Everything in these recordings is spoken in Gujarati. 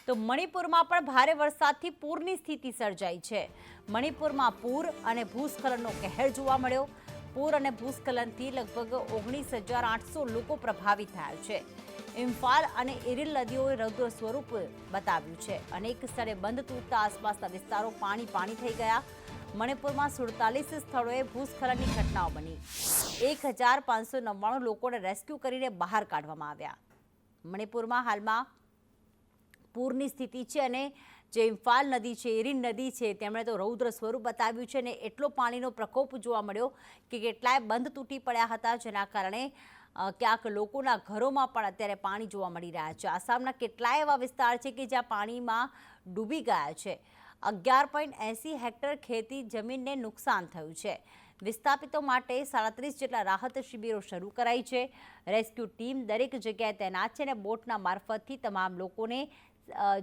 તો મણિપુરમાં પણ ભારે વરસાદથી પૂરની સ્થિતિ સર્જાઈ છે. મણિપુરમાં પૂર અને ભૂસ્ખલનનો કહેર જોવા મળ્યો. પૂર અને ભૂસ્ખલનથી લગભગ 19,800 લોકો પ્રભાવિત થયા છે. ઇમ્ફાલ અને ઇરિલ નદીઓએ રૌદ્ર સ્વરૂપ બતાવ્યું છે. અનેક સ્થળે બંધ તૂટતા આસપાસના વિસ્તારો પાણી થઈ ગયા. મણિપુરમાં 47 સ્થળોએ ભૂસ્ખલનની ઘટનાઓ બની. 1,599 લોકોને રેસ્ક્યુ કરીને બહાર કાઢવામાં આવ્યા. મણિપુરમાં હાલમાં પૂરની સ્થિતિ છે અને જે ઇમ્ફાલ નદી છે, ઇરિન નદી છે, તેમણે તો રૌદ્ર સ્વરૂપ બતાવ્યું છે અને એટલો પાણીનો પ્રકોપ જોવા મળ્યો કે કેટલાય બંધ તૂટી પડ્યા હતા, જેના કારણે ક્યાંક લોકોના ઘરોમાં પણ અત્યારે પાણી જોવા મળી રહ્યા છે. આસામના કેટલાય એવા વિસ્તાર છે કે જ્યાં પાણીમાં ડૂબી ગયા છે. 11.80 હેક્ટર ખેતી જમીનને નુકસાન થયું છે. વિસ્થાપિતો માટે 37 જેટલા રાહત શિબિરો શરૂ કરાઈ છે. રેસ્ક્યુ ટીમ દરેક જગ્યાએ તૈનાત છે અને બોટના મારફતથી તમામ લોકોને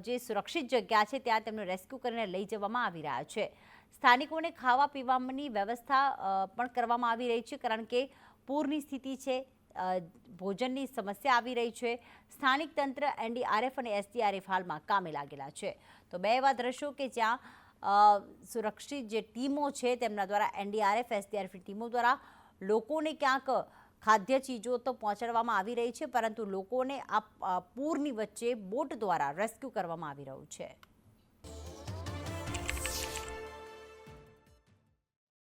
જે સુરક્ષિત જગ્યા છે ત્યાં તેમને રેસ્ક્યુ કરીને લઈ જવામાં આવી રહ્યા છે. સ્થાનિકોને ખાવા પીવાની વ્યવસ્થા પણ કરવામાં આવી રહી છે, કારણ કે પૂરની સ્થિતિ છે, ભોજનની સમસ્યા આવી રહી છે. સ્થાનિક તંત્ર, NDRF અને SDRF હાલમાં કામે લાગેલા છે. તો બે એવા દ્રશ્યો કે જ્યાં સુરક્ષિત જે ટીમો છે તેમના દ્વારા, NDRF, SDRFની ટીમો દ્વારા લોકોને ક્યાંક ખાદ્ય ચીજો તો પહોંચાડવામાં આવી રહી છે, પરંતુ લોકોને આ પૂરની વચ્ચે બોટ દ્વારા રેસ્ક્યુ કરવામાં આવી રહ્યું છે.